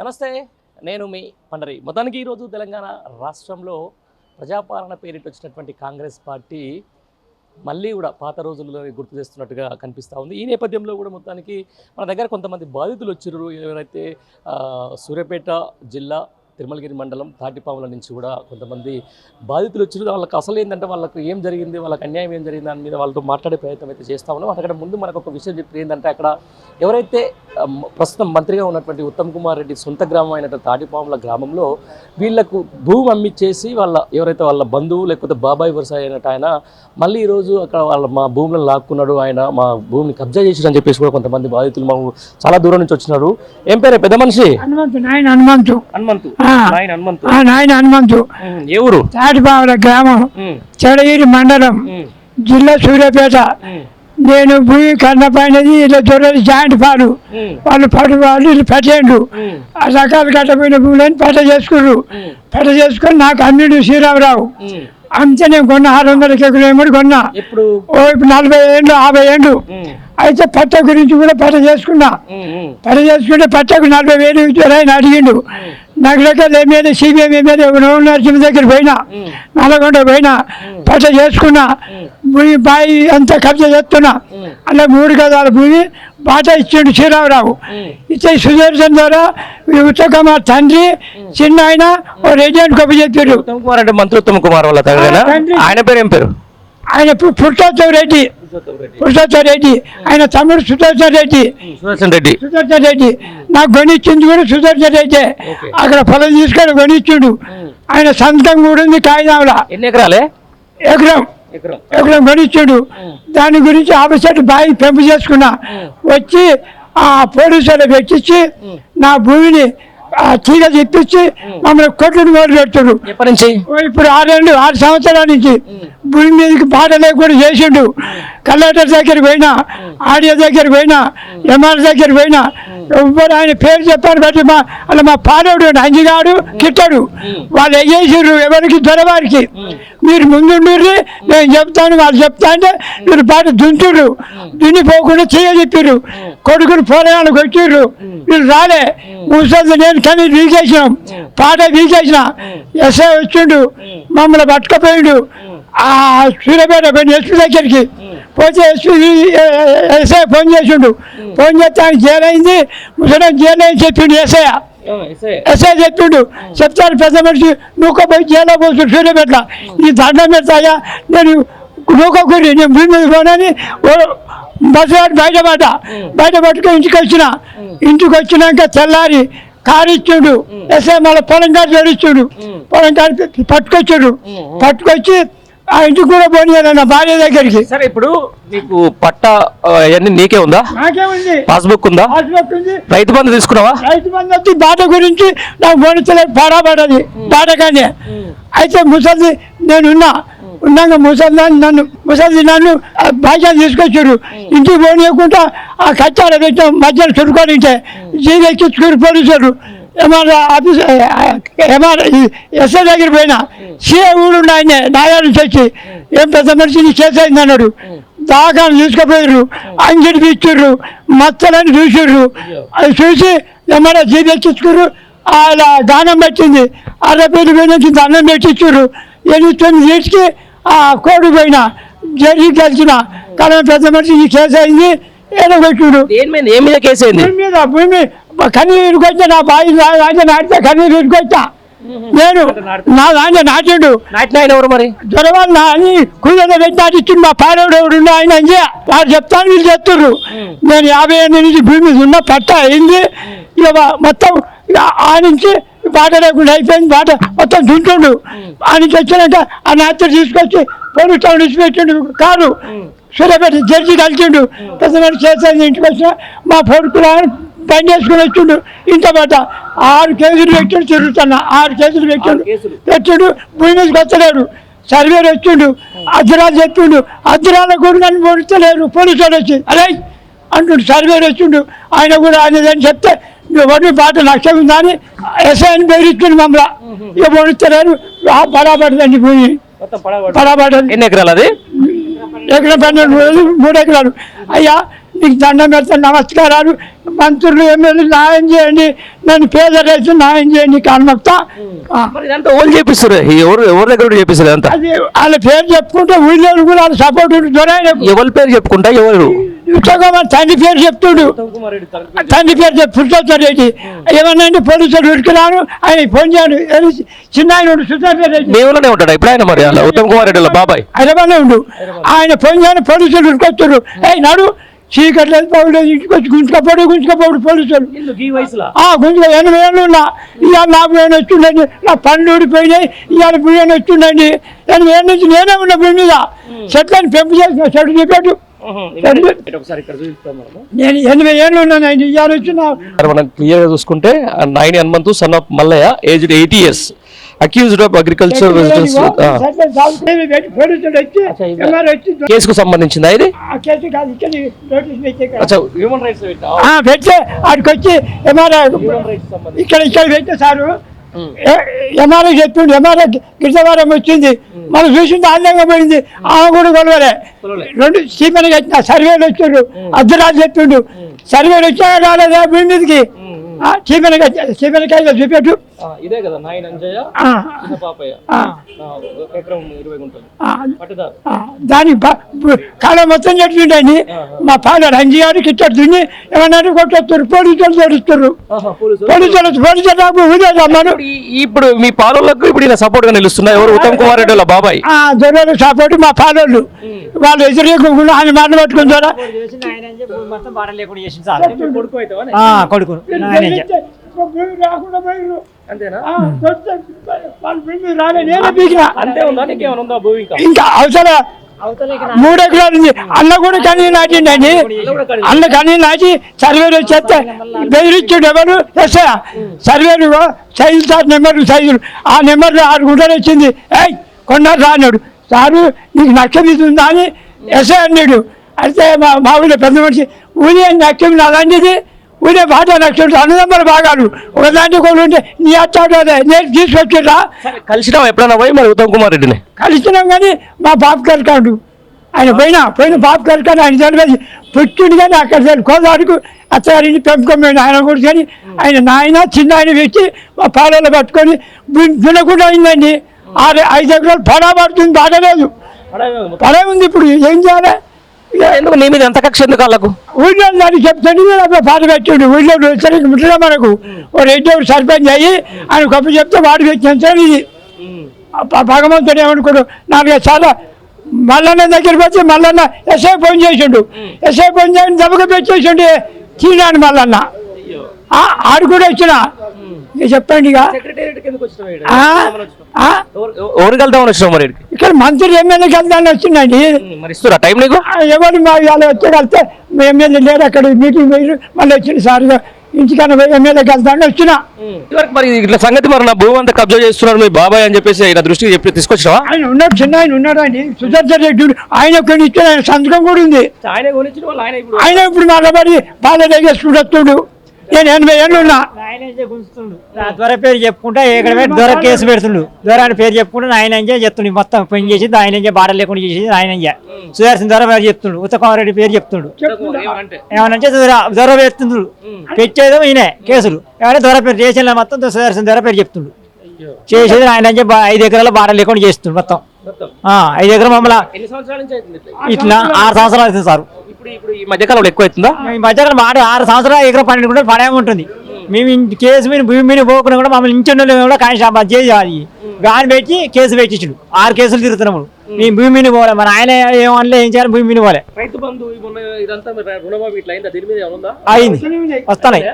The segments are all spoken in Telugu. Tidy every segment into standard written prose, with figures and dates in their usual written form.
నమస్తే, నేను మీ పండరి. మొత్తానికి ఈరోజు తెలంగాణ రాష్ట్రంలో ప్రజాపాలన పేరిట వచ్చినటువంటి కాంగ్రెస్ పార్టీ మళ్ళీ కూడా పాత రోజుల్లో గుర్తు చేస్తున్నట్టుగా కనిపిస్తూ ఉంది. ఈ నేపథ్యంలో కూడా మొత్తానికి మన దగ్గర కొంతమంది బాధితులు వచ్చారు. ఎవరైతే సూర్యాపేట జిల్లా తిరుమలగిరి మండలం తాటిపాముల నుంచి కూడా కొంతమంది బాధితులు వచ్చారు. వాళ్ళకి అసలు ఏంటంటే వాళ్ళకు ఏం జరిగింది, వాళ్ళకి అన్యాయం ఏం జరిగింది దాని మీద వాళ్ళతో మాట్లాడే ప్రయత్నం అయితే చేస్తా ఉన్నాం. అక్కడ ముందు మనకు ఒక విషయం చెప్పి ఏంటంటే అక్కడ ఎవరైతే ప్రస్తుతం మంత్రిగా ఉన్నటువంటి ఉత్తమ్ కుమార్ రెడ్డి సొంత గ్రామం అయినటువంటి తాటిపాముల గ్రామంలో వీళ్లకు భూమి అమ్మిచ్చేసి ఎవరైతే వాళ్ళ బంధువు లేకపోతే బాబాయ్ వరుస అయినట్టు ఆయన మళ్ళీ ఈరోజు అక్కడ మా భూములను లాక్కున్నాడు, ఆయన మా భూమిని కబ్జా చేసాడు అని చెప్పేసి కూడా కొంతమంది బాధితులు మాకు చాలా దూరం నుంచి వచ్చినారు. ఏం పేరే పెద్ద మనిషి? హనుమంతు. ఏ ఊరు? తాటిపాముల గ్రామం, చెడగిరి మండలం, జిల్లా సూర్యాపేట. నేను భూమి కన్నపైనది ఇలా దొరది జాయింట్ పాలు వాళ్ళు వాళ్ళు ఇల్లు పెట్టేయండు. ఆ రకాలు కట్టపోయిన భూములని పెట్ట చేసుకుని నాకు అమ్మిడు శ్రీరామరావు. అంతే నేను కొన్నా 600 ఎకరాలు కొన్నా. ఇప్పుడు 40 ఏళ్ళు 50 ఏళ్ళు. అయితే పట్ట గురించి కూడా చేసుకుంటే పట్టకు 40,000 ఇచ్చారని అడిగిండు. నాకు లెక్కలు ఏమైనా సిబిఎం ఏమైనా నరసింహ దగ్గర పోయినా, నల్గొండ పోయినా, పట్ట చేసుకున్నా. భూమి బాయి అంతా కబ్జా చేస్తున్నా. అలా 3 గదాల భూమి బాట ఇచ్చిండు శ్రీరామరావు. ఇచ్చే సుదర్శన్ ద్వారా ఉత్తమ్ కుమార్ తండ్రి చిన్న ఆయన ఓ రెడ్డి గొప్ప చెప్పారు. ఉత్తమ్ కుమార్ అంటే మంత్రి ఉత్తమ్ కుమార్ వాళ్ళ ఆయన పేరు ఏం పేరు? ఆయన పురుషోత్తమ్ రెడ్డి. ఆయన తమ్ముడు సుదర్శన్ రెడ్డి. నాకు కొనిచ్చింది కూడా సుదర్శన్ రెడ్డి. అక్కడ పొలం తీసుకొని కొనిచ్చిండు. ఆయన సంతకం కూడా ఉంది కాగితంలో. ఎన్ని ఎకరాలే? ఎకరం కొనిచ్చాడు. దాని గురించి ఆపరేషన్ బాయి పెంపు చేసుకున్నా. వచ్చి ఆ పోలీసులు పెట్టించి నా భూమిని తీగ తెప్పించి మమ్మల్ని కొట్టుని మొదలు పెడుతుడు. ఇప్పుడు 6 సంవత్సరాల నుంచి భూమి మీదకి బాట లేకుండా చేసిండు. కలెక్టర్ దగ్గర పోయినా, ఆడియో దగ్గర పోయినా, ఎంఆర్ దగ్గర పోయినా, ఎవ్వరు ఆయన పేరు చెప్పారు బట్టి అలా మా పాడవుడు అంజిగాడు కిట్టాడు. వాళ్ళు ఎగేసారు ఎవరికి దొరవారికి. మీరు ముందుండ్రి, నేను చెప్తాను, వాళ్ళు చెప్తా అంటే మీరు బాట దుంతుడు. దున్నిపోకుండా చెప్పారు. కొడుకుని పోరాటానికి వచ్చిర్రు. వీళ్ళు రాలే. ముసలి నేను కానీ వీకేసినాం, పాట వీకేసిన. ఎస్ఐ వచ్చిండు, మమ్మల్ని పట్టుకపోయిండు. ఆ సూర్యాపేట పోయిన ఎస్పీ దగ్గరికి పోతే ఎస్ఐ ఫోన్ చేసిండు. ఫోన్ చేస్తే ఆయన జైలు అయింది, ముసలి జైలు అయింది చెప్పిండు ఎస్ఐ చెప్పిండు. చెప్తాను పెద్ద మనిషి నువ్వు పోయి జైల్లో పోతుంది సూర్యాపేట. ఈ దండం పెడతాయా నేను నూకూరి, నేను భూమి మీద పోనని బస్సు బయట పట్టుకొని ఇంటికి వచ్చినాక తెల్లారి కారు ఇచ్చిండు. ఎస్ఐ మళ్ళీ పొలం కారు జడిచ్చాడు. పొలం కారు పట్టుకొచ్చి ఆ ఇంటికి కూడా పోనీయాలన్న భార్య దగ్గరికి. సరే, ఇప్పుడు నీకు పట్ట అవన్నీ నీకే ఉందా? నాకే ఉంది. పాస్బుక్ ఉందా? పాస్బుక్ ఉంది. రైతు బంధు తీసుకున్నావా? రైతు బంధు వచ్చి బాట గురించి నాకు పోనిస్తలేదు, పడబడ్డది బాటగానే. అయితే ముసలి ఉన్నాక ముసలి నన్ను బాధ్యత తీసుకొచ్చారు. ఇంటికి పోనీయకుండా ఆ కచ్చాల పెట్టాం, మధ్యలో చుట్టుకొని జీవి ఎక్కించుకుని పోలీసులు. ఎస్ఐ దగ్గర పోయినా, సీఏ ఊరు ఆయన నాయాలు తెచ్చి ఏం పెద్ద మనిషిని చేసేది అన్నాడు. దాకాను తీసుకుపోయారు, అంగిడికి ఇచ్చారు, మచ్చలని చూసారు. అది చూసి ఏమన్నా జీవి ఎక్కించుకురు. అలా దానం పెట్టింది. 60 వేల నుంచి దండం పెట్టించారు. 8-9 ఏటికి ఆ కోడి పోయినా జరిగి కలిసిన కానీ పెద్ద మనిషి కేసు అయింది. ఏడగొచ్చుడు భూమి కన్నీరు వచ్చా. నా బాయి నాటితే కన్నీరు వచ్చా. నేను నా దాంట్లో నాటిండు. మరి దొరవాళ్ళు అని కూలీలో పెట్టి నాటిచ్చిండు. మా పాడవుడు ఆయన వాడు చెప్తాను, వీళ్ళు చెప్తుర్రు. నేను 50 ఏళ్ళ నుంచి భూమి మీద ఉన్న పట్ట అయింది. ఇక మొత్తం ఆ నుంచి బాట లేకుండా అయిపోయింది. బాట మొత్తం దుంటుండు. ఆ నుంచి వచ్చినాక ఆ నాత్ర తీసుకొచ్చి పోలీస్ స్టేషన్ ఇచ్చిపెట్టిండు. కారు సూర్యాపేట జడ్జి కలిసిండు. పెద్ద మనిషి చేసేది. ఇంటికి వచ్చిన మా పొడుకులు బండి వేసుకుని వచ్చిండు. ఇంత పాట 6 కేసులు పెట్టిండు. తిరుగుతున్నా 6 కేసులు పెట్టిండు. భూమి మీదకి వచ్చలేడు. సర్వేరు వచ్చిండు, అర్ధరాలు చెప్పిండు. అర్ధరాల కూడా నన్ను పొడుస్తలేరు. పోలీసు వాడు వచ్చి అదే అంటుండు. సర్వేరు వచ్చిండు, ఆయన కూడా అనేదని చెప్తే నువ్వు బాట లక్ష్యం ఉందా అని ఎస్ఐని బెదిరిస్తుంది మమ్మల్ని. ఇక పొడుస్తలేరు. పడబడుతుంది భూమి, పడబడుతుంది. ఎన్ని ఎకరాలు? అది ఎకరం 12 3 ఎకరాలు. అయ్యా నీకు దండం పెడతాను, నమస్కారాలు. మంత్రులు ఎమ్మెల్యేలు న్యాయం చేయండి, నన్ను పేద రైతు న్యాయం చేయండి కానమక్తా. మరి ఇదంతా ఓన్ చేపిస్తారు, ఎవరి దగ్గర ఉండి చేపిస్తారు అంతా? అది వాళ్ళ పేరు చెప్పుకుంటే ఊళ్ళో కూడా వాళ్ళ సపోర్ట్ ఉంటుంది. ఎవరి పేరు చెప్పుకుంటా? ఎవరు? తండ్రి పేరు చెప్తుడు, తండ్రి పేరు పురుషోత్తర రెడ్డి. ఏమన్నా పోలీసులు ఉడికినాను, ఆయన ఫోన్ చేయను. చిన్న ఆయన ఉండు, సుధాకర్ రెడ్డి దేవుళ్ళనే ఉంటాడు ఇప్పుడు ఆయన. మరి అలా ఉత్తమ్ కుమార్ రెడ్డి వాళ్ళ బాబాయ్ హైదరాబాద్లో ఉండు. ఆయన ఫోన్ చేయను, పోలీసులు ఉడికొచ్చారు. నాడు చీకటి లేదు, పౌడు ఇంటికి వచ్చి గుంజుకపోడు పోలీసులు. గుంజుక 80 ఏళ్ళు ఉన్నా. ఇవాళ నాకు ఏమైనా వచ్చిండండి, నా పనులు ఊడిపోయినాయి. ఇవాళ బియ్యం వచ్చిండండి. 80 ఏళ్ళ నుంచి నేనే ఉన్నా భూమి మీద. చెట్లను పెంపు చేసిన చెట్టు చెప్పాడు. నేను 80 ఏళ్ళు ఉన్నాను. ఆయన ఇవాళ వచ్చిన మనం క్లియర్ గా చూసుకుంటే Nayani Hanumanthu son of Mallaiah, aged 80 years, accused of agriculture కేసుకు సంబంధించిందా ఇది? హ్యూమన్ రైట్స్ పెడితే ఆడికి వచ్చి ఇక్కడ పెట్టే సారు ఎంఆర్ఐ చెప్పిండు. ఎంఆర్ఐ గిరిజవారం వచ్చింది, మనం చూసింది ఆనందంగా పోయింది. ఆమె కూడా కొలవలే. 2 సీమని కట్టిన సర్వేలు వచ్చాడు. అర్ధరాజు చెప్పిండు, సర్వేలు వచ్చా రాలేదా భూమి మీదకి. చీమనకాయలు చూపెట్టు. ఇదే కదా నాయన అంజయ్య పాపయ్య, ఎకరం 20 గుంటలు దాని కాలం మొత్తం చెట్టుండీ. మా పాలర్ అంజీ గారికి ఇట్లా దున్ని ఏమన్నా కొట్టేస్తారు. పోలీసులు తోడుస్తారు. పోలీసులు ఇప్పుడు మీ పాలలకు ఇప్పుడు సపోర్ట్ గా నిలుస్తున్నారు ఎవరు? ఉత్తమ్ కుమార్ రెడ్డి వాళ్ళ బాబాయ్. దొరలు సపోర్ట్ మా పాలోళ్ళు. వాళ్ళు ఎదురేకుండా ఆయన మాట పట్టుకుని ద్వారా కొడుకు ఇంకా అవసరం 3 ఎకరాలు ఉంది. అన్న కూడా కనీ నాటిండండి. అన్న కనీ నాటి సర్వేలు వచ్చేస్తే బెదిరించాడు. ఎవరు ఎస్ఐ సర్వేలు సైజులు సార్ నెంబర్లు సైజులు. ఆ నెంబర్లు 6 గుంటలు వచ్చింది. కొన్నారు రా అన్నాడు. సారు నీకు నక్షం ఇది ఉందా అని ఎస్ఐ అన్నాడు. అయితే మా ఊళ్ళో పెద్ద మనిషి ఊరి నక్షం అలాంటిది ఊరే బాట నక్షం అన్నదమ్మల భాగాలు ఒకదాంట్లో కూడా ఉంటే నీ అట్టాడే నేను తీసుకొచ్చిరా. కలిసినాం ఎప్పుడైనా పోయి మరి ఉత్తమ్ కుమార్ రెడ్డిని కలిసినాం. కానీ మా బాబు కలకాడు ఆయన పోయిన బాబు కలకాడు. ఆయన చదివేది పుట్టిండు కానీ అక్కడ కోదాడుకు అత్తగారిని పెంపుకోమేడు ఆయన కూడా. కానీ ఆయన నాయన చిన్న ఆయన పెట్టి మా పాలలో పట్టుకొని వినకుండా అయిందండి. 5 ఎకరాలు పడా పడుతుంది. బాధలేదు, పడే ఉంది. ఇప్పుడు ఏం చేయాలి? ఎందుకు నీ మీద ఎంత కక్ష ఎందుకు వాళ్ళకు? ఊళ్ళో దానికి చెప్తాను అప్పుడు పాట పెట్టాడు. ఊళ్ళో సరిగ్గా ముట్టడం మనకు ఓ రెడ్డి సర్పంచ్ అయ్యి ఆయన గొప్ప చెప్తే వాడికి వచ్చిన ఇది భగవంతుడు ఏమనుకోడు. 4 చాలా మల్లన్న దగ్గరికి వచ్చి మల్లన్న ఎస్ఐ ఫోన్ చేసిండు. ఎస్ఐ ఫోన్ చేసి దెబ్బగా పెట్టేసిండు తీరాను మల్లన్న. ఆడు కూడా వచ్చిన చెప్పండి. ఇక ఎవరికి వెళ్తామని వచ్చినావు మరి? ఇక్కడ మంత్రి ఎమ్మెల్యేకి వెళ్తామని వచ్చిందండి. టైం నీకు ఎవరు మా వాళ్ళు వచ్చి వెళ్తే ఎమ్మెల్యే లేరు అక్కడ మీటింగ్ పోయి మళ్ళీ వచ్చింది. సార్గా ఇంటికన్నా పోయి ఎమ్మెల్యేకి వెళ్తామని వచ్చిన. మరి ఇట్లా సంగతి మరి నా భూమి అంతా కబ్జా చేస్తున్నారు మీ బాబాయ్ అని చెప్పేసి ఆయన దృష్టికి చెప్పి తీసుకొచ్చినావా? ఆయన ఉన్నాడు, చిన్న ఆయన ఉన్నాడు అండి సుదర్శన్ రెడ్డి. ఆయన కొని ఇచ్చిన ఆయన సంతకం కూడా ఉంది. ఆయన ఇప్పుడు మా బడి బాధ చేసుకుంటూ నేను 80 ఏళ్ళు ఉన్నా. దొర పేరు చెప్పుకుంటా ఇక్కడ దొర కేసు పెడుతుండు. దొర అని పేరు చెప్పుకుంటే ఆయన చెప్తుండు. మొత్తం పని చేసి ఆయన బాట లేకుండా చేసేది ఆయన. సుదర్శన్ దొర పేరు చెప్తుండు. ఉత్తమ్ రెడ్డి పేరు చెప్తుండు. ఏమనంటే దొర పెడుతుండ్రు. పెట్టేదో ఈయన కేసులు ఏమంటే దొర పేరు చేసిన మొత్తం సుదర్శన్ దొర పేరు చెప్తుండు. చేసేది ఆయన 5 ఎకరాల బాట లేకుండా చేస్తుండు మొత్తం. 5 ఎకరం మమ్మల్ని ఇట్లా 6 సంవత్సరాలు అవుతుంది సార్. ఈ మధ్యకాలంలో ఎక్కువ అవుతుందా? ఈ మధ్యకాలం 6 సంవత్సరాలు ఎకరం 12 గుంటలు పడే ఉంటుంది. మేము కేసు మీద భూమి మీద పోకుండా కూడా మమ్మల్ని ఇంటి కూడా కానిస్టేబుల్ చేసి గాని పెట్టి కేసు పెట్టించుడు. 6 కేసులు తిరుగుతున్నాము. మేము భూమి మీద పోలే. మన ఆయన ఏమనలే, ఏం చేయాలి, భూమి మీద పోలే. అయింది, వస్తున్నాయి.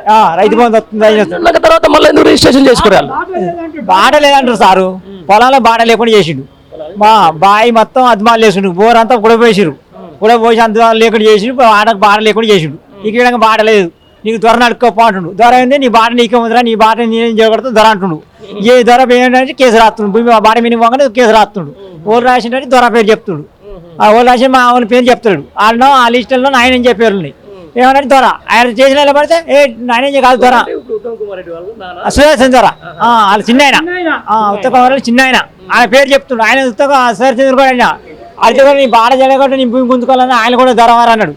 రైతు బంధు వస్తుంది. తర్వాత మళ్ళీ ఎందుకు రిజిస్ట్రేషన్ చేసుకోవాలి? బాట లేదంటారు సారు. పొలంలో బాట లేకుండా చేసిండు. మా బాయి మొత్తం అద్మాలు వేసిండు. బోర్ అంతా గుడపోసిరు. గుడపోసి అంత లేకుండా చేసిండు. ఆటకు బాట లేకుండా చేసిండు. ఇక్కడ బాట లేదు, నీకు దొర నడుకోపో అంటుండు. దొర ఏంది నీ బాట నీకే ఉందిరా, నీ బాట నేనేం చేయకూడదు దొర అంటుండు. ఏ దొర ఏంటంటే కేసు రాస్తుండు. భూమి బాట మీద పోగానే కేసు రాస్తుండు. ఓళ్ళు రాసింటే దొర పేరు చెప్తుడు. ఆ ఓళ్ళు రాసి మా వాళ్ళ పేరు చెప్తాడు. వాళ్ళు ఆ లిస్టుల్లో ఆయన ఏం చెప్పారు ఉన్నాయి. ఏమన్నా దొర ఆయన చేసిన ఎలా పడితే ఆయన ఏం కాదు దొర సుదర్శన్ దొర. వాళ్ళ చిన్న ఆయన ఉత్తమ చిన్న ఆయన ఆయన పేరు చెప్తుండు. ఆయన ఉత్తమ సుదర్శన్ కూడా ఆయన అయితే కూడా నీ బాట చేయకుండా నీ భూమి గుంజుకోవాలని ఆయన కూడా దొరవారు అన్నాడు.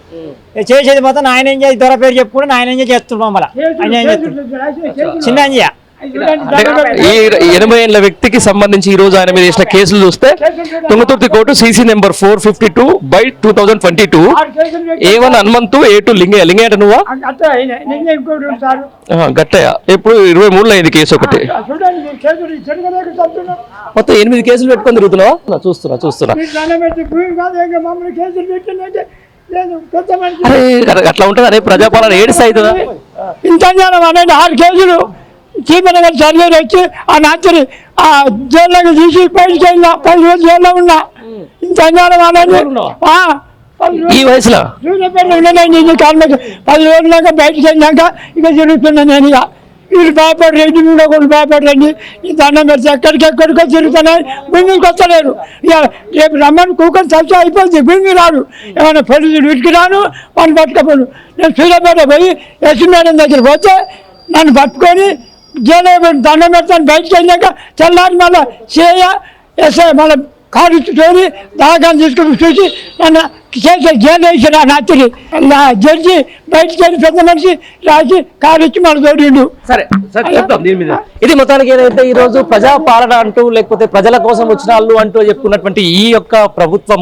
చేసేది మొత్తం ఆయన ఏం చేసి దొర పేరు చెప్పుకుంటే ఆయన ఏం చేస్తున్నాం మళ్ళీ ఆయన ఏం చేస్తున్నాం చిన్న అంజయ్య ఈ 80 ఏళ్ల వ్యక్తికి సంబంధించి ఈ రోజు ఆయన మీద చేసిన కేసులు చూస్తే Thungathurthi court CC number 452/2022 A1 Hanumanthu A2 Lingaiah అంటే నువ్వా గట్టయ్య ఎప్పుడు 23లో అయింది కేసు ఒకటి మొత్తం 8 కేసులు పెట్టుకొని తిరుగుతున్నావా చూస్తున్నా అరే అట్లా ఉంటుంది అరే ప్రజాపాలన ఏడు అవుతుందా ఇంత అనేది 6 కేసులు చీపన గారు సర్వే వచ్చి ఆ నాచరి ఆ జైల్లోకి తీసి బయటకు వెళ్ళినా 10 రోజులు జైల్లో ఉన్నా ఇంత అన్యాయం అనేది ఈ వయసులో కార్మిక 10 రోజుల దాకా బయటకు వెళ్ళాక ఇక తిరుగుతున్నాను నేను ఇక వీళ్ళు భయపడరండి వీళ్ళు ఒకళ్ళు భయపడరండి ఈ దండం పెడితే ఎక్కడికో తిరుగుతున్నాయి భూమికి వస్తలేరు ఇక రేపు రమ్మని కూకొని చర్చ అయిపోతుంది భూమి రాడు ఏమైనా పోలీసులు వీటికి రాను వాళ్ళు పట్టుకపోను నేను సూర్యాపేట పోయి ఎస్సీ మేడం దగ్గర పోతే నన్ను పట్టుకొని జైలు దండం పెడతాను బయటకు వెళ్ళాక తెల్లారి మళ్ళీ చేయ ఎస్ఐ మళ్ళీ కారు ఇచ్చుకొని దాకాన్ని తీసుకుని చూసి నన్ను చేసే జైలు వేసారు ఆ రాత్రి జడ్జి బయటకు వెళ్ళి పెద్ద మనిషి రాసి కారు ఇచ్చి మళ్ళీ తోడిండు. సరే చెప్తాం దీని మీద. ఇది మొత్తానికి ఏదైతే ఈ రోజు ప్రజాపాలన అంటూ లేకపోతే ప్రజల కోసం వచ్చిన వాళ్ళు అంటూ చెప్పుకున్నటువంటి ఈ యొక్క ప్రభుత్వం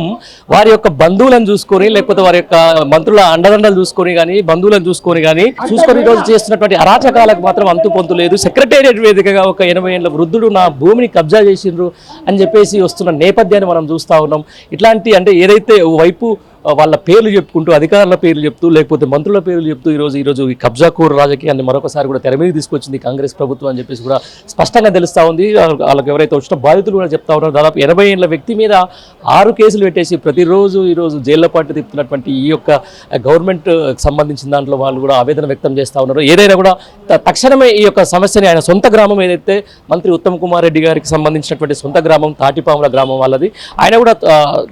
వారి యొక్క బంధువులను చూసుకొని లేకపోతే వారి యొక్క మంత్రుల అండదండలు చూసుకొని కానీ బంధువులను చూసుకొని ఈ రోజు చేస్తున్నటువంటి అరాచకాలకు మాత్రం అంతు పొంతు లేదు. సెక్రటేరియట్ వేదికగా ఒక 80 ఏళ్ల వృద్ధుడు నా భూమిని కబ్జా చేసిండ్రు అని చెప్పేసి వస్తున్న నేపథ్యాన్ని మనం చూస్తా ఉన్నాం. ఇట్లాంటి అంటే ఏదైతే వైపు వాళ్ళ పేర్లు చెప్పుకుంటూ అధికారుల పేర్లు చెప్తూ లేకపోతే మంత్రుల పేర్లు చెప్తూ ఈరోజు ఈ కబ్జాకోరు రాజకీయాన్ని మరొకసారి కూడా తెర మీద తీసుకొచ్చింది కాంగ్రెస్ ప్రభుత్వం అని చెప్పేసి కూడా స్పష్టంగా తెలుస్తూ ఉంది. వాళ్ళకి ఎవరైతే వచ్చిన బాధితులు కూడా చెప్తా ఉన్నారో దాదాపు 80 ఏళ్ల వ్యక్తి మీద 6 కేసులు పెట్టేసి ప్రతిరోజు ఈరోజు జైల్లో పాటు తిప్పుతున్నటువంటి ఈ యొక్క గవర్నమెంట్ సంబంధించిన దాంట్లో వాళ్ళు కూడా ఆవేదన వ్యక్తం చేస్తూ ఉన్నారు. ఏదైనా కూడా తక్షణమే ఈ యొక్క సమస్యని ఆయన సొంత గ్రామం ఏదైతే మంత్రి ఉత్తమ్ కుమార్ రెడ్డి గారికి సంబంధించినటువంటి సొంత గ్రామం తాటిపాముల గ్రామం వాళ్ళది, ఆయన కూడా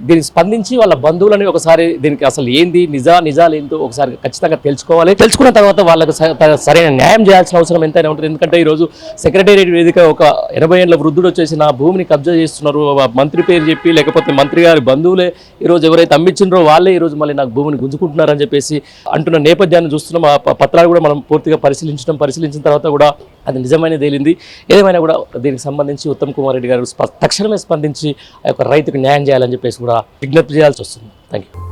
దీనికి స్పందించి వాళ్ళ బంధువులని ఒకసారి దీనికి అసలు ఏంది నిజాలు ఏంటో ఒకసారి ఖచ్చితంగా తెలుసుకోవాలి. తెలుసుకున్న తర్వాత వాళ్ళకు సరైన న్యాయం చేయాల్సిన అవసరం ఎంతైనా ఉంటుంది. ఎందుకంటే ఈరోజు సెక్రటేరియట్ వేదిక ఒక 80 ఏళ్ల వృద్ధుడు వచ్చేసి నా భూమిని కబ్జా చేస్తున్నారు మంత్రి పేరు చెప్పి లేకపోతే మంత్రి గారి బంధువులే ఈరోజు ఎవరైతే అమ్మించినరో వాళ్ళే ఈరోజు మళ్ళీ నాకు భూమిని గుంజుకుంటున్నారని చెప్పేసి అంటున్న నేపథ్యాన్ని చూస్తున్నాం. ఆ పత్రాలు కూడా మనం పూర్తిగా పరిశీలించిన తర్వాత కూడా అది నిజమైన తేలింది. ఏదేమైనా కూడా దీనికి సంబంధించి ఉత్తమ్ కుమార్ రెడ్డి గారు తక్షణమే స్పందించి ఆ యొక్క రైతుకు న్యాయం చేయాలని చెప్పేసి కూడా విజ్ఞప్తి చేయాల్సి వస్తుంది. Thank you.